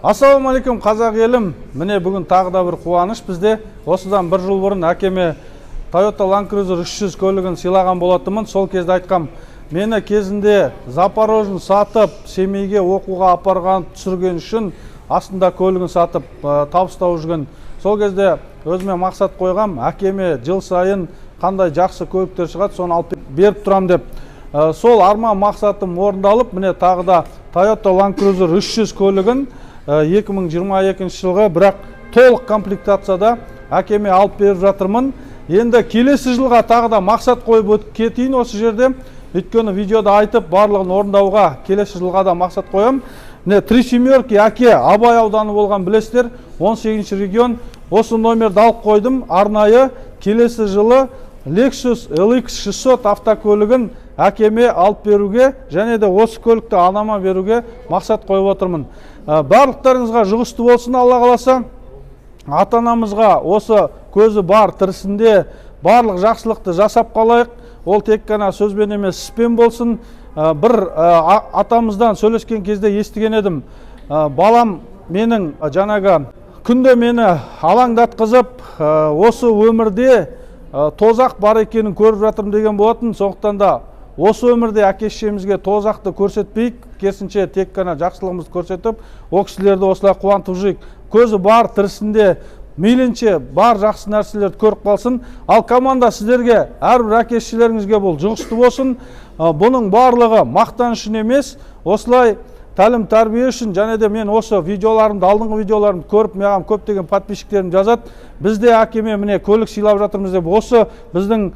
Ассалаумалейкум қазақ елім. Міне бүгін тағы да бір қуаныш бізде. Осыдан бір жыл бұрын әкеме Toyota Land Cruiser 300 көлігін сыйлаған болатынмын. Сол кезде айтқам, мені кезінде Запорожын сатып, Семейге оқуға апарған түсірген үшін астында көлігін сатып табыстау жүрген. Сол кезде өзіме мақсат қойғам, әкеме жыл сайын қандай жақсы көліктер шығады, соны алып беріп тұрам деп. Сол арман мақсатым орындалып, міне тағы да Toyota Land Cruiser 300 көлігін 2022 жылғы бірақ толық комплектацияда әкеме алып беріп жатырмын. Енді келесі жылға тағы да мақсат қойып кетейін осы жерде. Өйткені видеода айтып барлығын орындауға келесі жылға да мақсат қоям. Три семерки әке Абай ауданы болған білесіздер, 18 регион. Осы номерді алып қойдым. Арнайы келесі жылы Lexus LX 600 автокөлігін әкеме алып беруге және де осы көлікті анама беруге мақсат қойып отырмын. Барлықтарыңызға жұғысты болсын, Алла қаласа. Ата-анамызға осы көзі бар тірісінде барлық жақсылықты жасап қалайық. Ол тек қана сөзбен емес, іспен болсын. Бір атамыздан сөйлескен кезде естіген едім. Балам менің жаңағы күнде мені алаңдатқызып, осы өмірде тозақ бар екенін көріп жатырмын деген болатын. Сондықтан да осы өмірде әке-шешемізге тозақты көрсетпейік, керісінше тек қана жақсылығымызды көрсетіп, о кісілерді осылай қуантып жүрейік. Көзі бар тірісінде мейлінше бар жақсы нәрселерді көріп қалсын. Ал команда сіздерге, әрбір әке-шешелеріңізге бұл жұғысты болсын. Бұның барлығы мақтан үшін емес, осылай тәлім тәрбие үшін, және де мен осы видеоларымды, алдыңғы видеоларымды көріп, маған көптеген подписчиктерім жазады. Бізде әкеме міне көлік сыйлап жатырмыз деп, осы біздің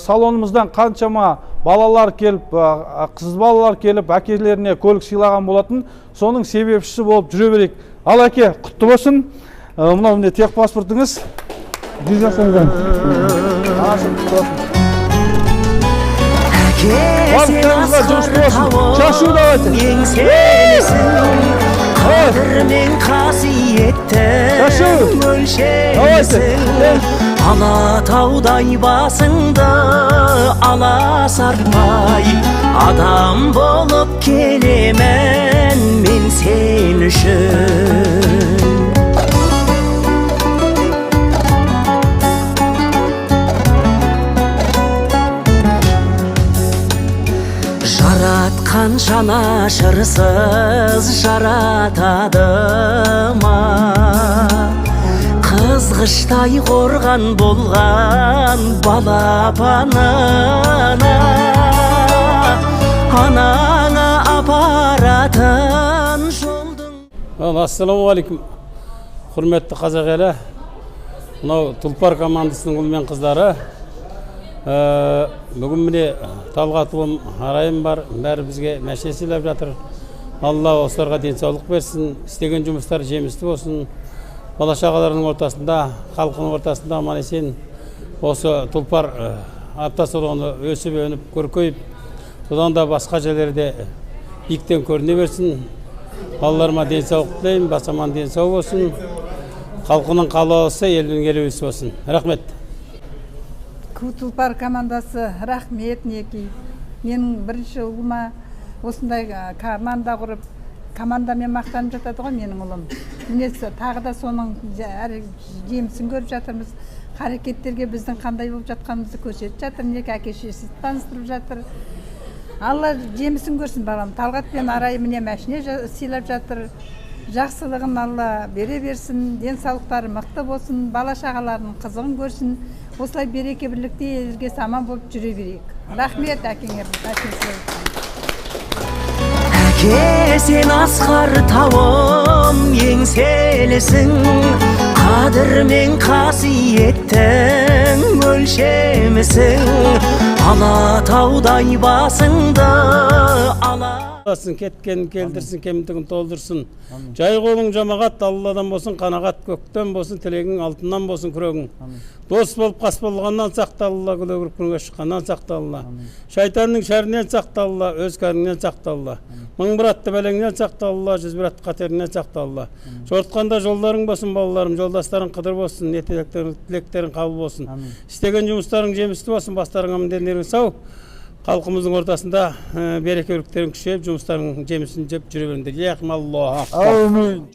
салонымыздан қаншама балалар келіп, қыз балалар келіп, әкелеріне көлік сыйлаған болатын. Соның себепшісі болып жүре берейік. Ал әке, құтты болсын. Мынау міне техпаспортыңыз. Барлықтарыңызға жұмыс болсын. Шашу давайте. Қадірмен қасиеттің өлшемісің. Алатаудай басыңды аласартпай, адам болып келемен мен сен үшін. Жаратқан жанашырсыз жаратады ма? Қызғыштай қорған болған балапанына, анаңа апаратын жолдың. Ассалаумағалейкум, құрметті қазақ елі. Мынау Тұлпар командасының ұл мен қыздары. Бүгін міне Талғатұлым, Арайым бар, бәрі бізге мәше сыйлап жатыр. Алла осыларға денсаулық берсін, істеген жұмыстар жемісті болсын. Бала-шағалардың ортасында, халқының ортасында аман-есен осы Тұлпар автосалоны өсіп-өніп, көркейіп, содан да басқа жерлерде биіктен көріне берсін. Балаларыма денсаулық тілеймін, бас аман денсаулық болсын. Халқының қалауысы, елдің елеуісі болсын. Рахмет. Тұлпар командасы рахмет неки. Менің бірінші ұлыма осындай команда құрып, командамен мақтанып жатады ғой менің ұлым. Мінесі тағы да соның жемісін көріп жатырмыз. Қарекеттерге біздің қандай болып жатқанымызды көрсетіп жатыр. Неке әке-шешесін таныстырып жатыр. Алла жемісін көрсін балам. Талғат пен Арай міне мәшіне сыйлап жатыр. Жақсылығын Алла бере берсін, денсаулықтары мықты болсын, бала-шағалардың қызығын көрсін. Осылай береке бірлікте елге аман болып жүре берейік. Рахмет әкеңе. Әке сен асқар тауым еңселісің, қадірмен қасиеттің өлшемісің. Алатаудай басыңды Аласын кеткен келдірсін, кемдігін толдырсын. Жай қолың жамағат, Алладан болсын, қанағат көктен болсын, тілегің алтыннан болсын күрегің. Дос болып қас болғаннан сақталла, күлегіріп күнге шыққаннан сақталла. Шайтанның шәрінен сақталла, өз кәріңнен сақталла. Мың бір атты бәлеңнен сақталла, 100 бір атты қатерінен сақталла. Жортқанда жолдарың болсын балаларым, жолдастарың қыдыр болсын, тілектерің қабыл болсын. Істеген жұмыстарың жемісті болсын, бастарың амандерің сау. Халқымыздың ортасында береке-бірліктерің күшейіп, жұмыстарың жемісін жеп жүре беріңдер. Яқым Аллах. Амин.